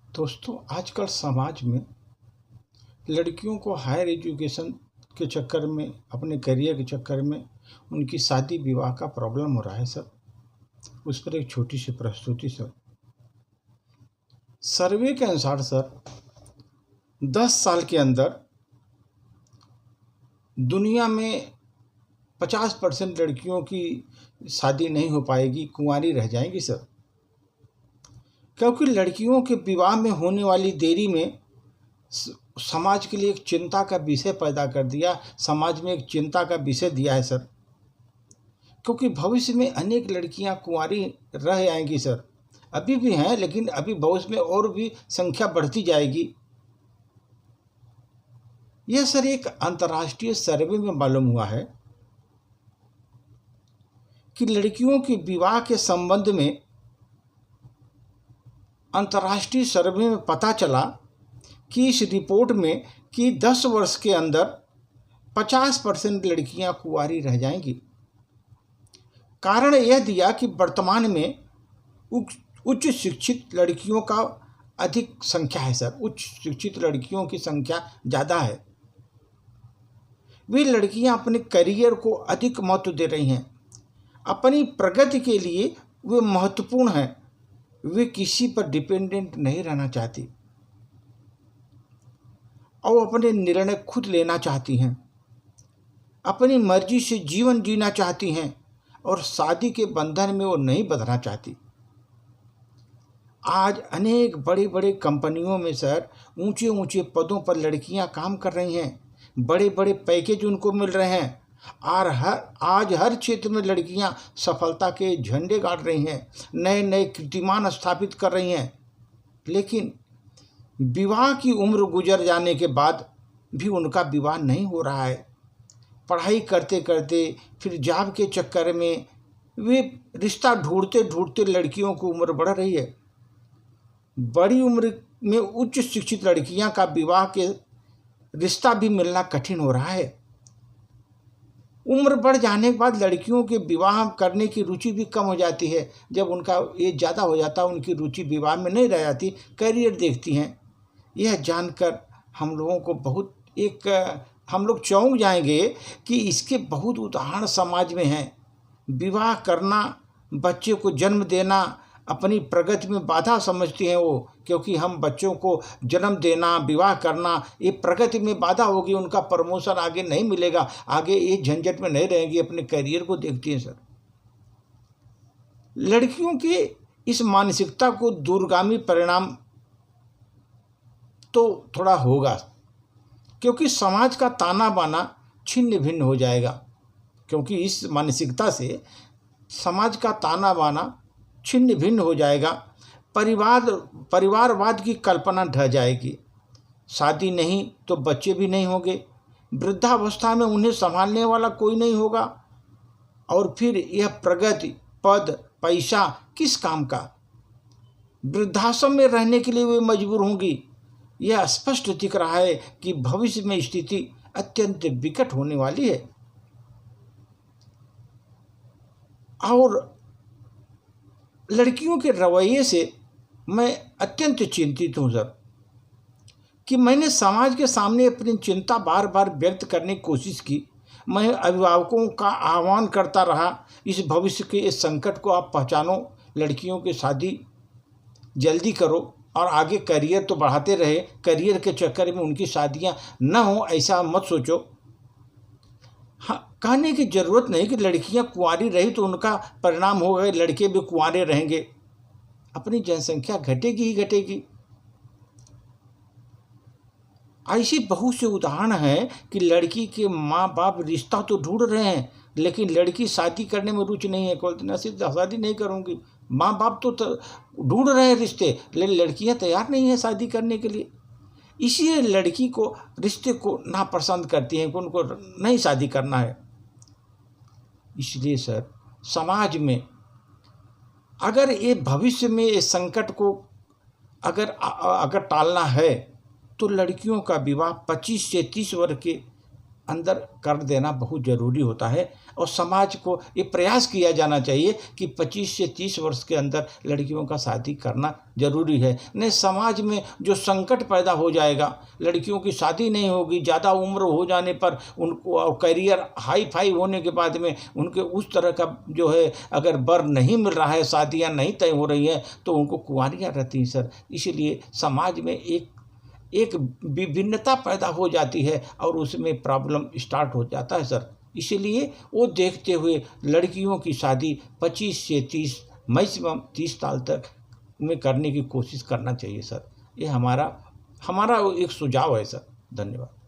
दोस्तों, आजकल समाज में लड़कियों को हायर एजुकेशन के चक्कर में, अपने करियर के चक्कर में उनकी शादी विवाह का प्रॉब्लम हो रहा है सर। उस पर एक छोटी सी प्रस्तुति सर। सर्वे के अनुसार सर 10 साल के अंदर दुनिया में 50% लड़कियों की शादी नहीं हो पाएगी, कुंवारी रह जाएंगी सर। क्योंकि लड़कियों के विवाह में होने वाली देरी में समाज के लिए एक चिंता का विषय पैदा कर दिया, समाज में एक चिंता का विषय दिया है सर। क्योंकि भविष्य में अनेक लड़कियां कुंवारी रह जाएंगी सर। अभी भी हैं, लेकिन अभी भविष्य में और भी संख्या बढ़ती जाएगी। यह सर एक अंतर्राष्ट्रीय सर्वे में मालूम हुआ है कि लड़कियों के विवाह के संबंध में अंतर्राष्ट्रीय सर्वे में पता चला कि इस रिपोर्ट में कि 10 वर्ष के अंदर 50% लड़कियां कुंवारी रह जाएंगी। कारण यह दिया कि वर्तमान में उच्च शिक्षित लड़कियों का अधिक संख्या है सर। उच्च शिक्षित लड़कियों की संख्या ज़्यादा है। वे लड़कियां अपने करियर को अधिक महत्व दे रही हैं। अपनी प्रगति के लिए वे महत्वपूर्ण हैं। वे किसी पर डिपेंडेंट नहीं रहना चाहती और अपने निर्णय खुद लेना चाहती हैं। अपनी मर्जी से जीवन जीना चाहती हैं और शादी के बंधन में वो नहीं बंधना चाहती। आज अनेक बड़े बड़े कंपनियों में सर ऊंचे ऊंचे पदों पर लड़कियां काम कर रही हैं। बड़े बड़े पैकेज उनको मिल रहे हैं और आज हर क्षेत्र में लड़कियां सफलता के झंडे गाड़ रही हैं, नए नए कीर्तिमान स्थापित कर रही हैं। लेकिन विवाह की उम्र गुजर जाने के बाद भी उनका विवाह नहीं हो रहा है। पढ़ाई करते करते फिर जॉब के चक्कर में वे रिश्ता ढूंढते ढूंढते लड़कियों की उम्र बढ़ रही है। बड़ी उम्र में उच्च शिक्षित लड़कियां का विवाह के रिश्ता भी मिलना कठिन हो रहा है। उम्र बढ़ जाने के बाद लड़कियों के विवाह करने की रुचि भी कम हो जाती है। जब उनका एज ज़्यादा हो जाता है, उनकी रुचि विवाह में नहीं रह जाती, करियर देखती हैं। यह जानकर हम लोगों को हम लोग चौंक जाएंगे कि इसके बहुत उदाहरण समाज में हैं। विवाह करना, बच्चे को जन्म देना अपनी प्रगति में बाधा समझती हैं वो, क्योंकि हम बच्चों को जन्म देना, विवाह करना ये प्रगति में बाधा होगी। उनका प्रमोशन आगे नहीं मिलेगा, आगे ये झंझट में नहीं रहेंगी, अपने करियर को देखती हैं सर। लड़कियों की इस मानसिकता को दूरगामी परिणाम तो थोड़ा होगा, क्योंकि समाज का ताना बाना छिन्न भिन्न हो जाएगा। क्योंकि इस मानसिकता से समाज का ताना बाना छिन्न भिन्न हो जाएगा। परिवारवाद की कल्पना ढह जाएगी। शादी नहीं तो बच्चे भी नहीं होंगे। वृद्धावस्था में उन्हें संभालने वाला कोई नहीं होगा। और फिर यह प्रगति, पद, पैसा किस काम का? वृद्धाश्रम में रहने के लिए वे मजबूर होंगी। यह स्पष्ट दिख रहा है कि भविष्य में स्थिति अत्यंत विकट होने वाली है। और लड़कियों के रवैये से मैं अत्यंत चिंतित हूँ सर, कि मैंने समाज के सामने अपनी चिंता बार बार व्यक्त करने की कोशिश की। मैं अभिभावकों का आह्वान करता रहा, इस भविष्य के इस संकट को आप पहचानो, लड़कियों की शादी जल्दी करो और आगे करियर तो बढ़ाते रहे। करियर के चक्कर में उनकी शादियां न हो ऐसा मत सोचो। हाँ, कहने की ज़रूरत नहीं कि लड़कियां कुंवारी रही तो उनका परिणाम होगा लड़के भी कुंवारे रहेंगे। अपनी जनसंख्या घटेगी ही घटेगी। ऐसी बहुत से उदाहरण हैं कि लड़की के माँ बाप रिश्ता तो ढूंढ रहे हैं, लेकिन लड़की शादी करने में रुचि नहीं है। बोलती शादी नहीं करूँगी। माँ बाप तो ढूंढ रहे हैं रिश्ते, लेकिन लड़कियाँ तैयार नहीं हैं शादी करने के लिए। इसलिए लड़की को रिश्ते को नापसंद करती हैं कि उनको नहीं शादी करना है। इसलिए सर समाज में अगर ये भविष्य में इस संकट को अगर टालना है तो लड़कियों का विवाह 25 से 30 वर्ष के अंदर कर देना बहुत ज़रूरी होता है। और समाज को ये प्रयास किया जाना चाहिए कि 25 से 30 वर्ष के अंदर लड़कियों का शादी करना ज़रूरी है। नहीं समाज में जो संकट पैदा हो जाएगा, लड़कियों की शादी नहीं होगी, ज़्यादा उम्र हो जाने पर उनको करियर हाई फाई होने के बाद में उनके उस तरह का जो है अगर वर नहीं मिल रहा है, शादियाँ नहीं तय हो रही हैं, तो उनको कुंवारियाँ रहती हैं सर। इसीलिए समाज में एक विभिन्नता पैदा हो जाती है और उसमें प्रॉब्लम स्टार्ट हो जाता है सर। इसीलिए वो देखते हुए लड़कियों की शादी 25 से 30 मैक्सिमम 30 साल तक में करने की कोशिश करना चाहिए सर। ये हमारा एक सुझाव है सर। धन्यवाद।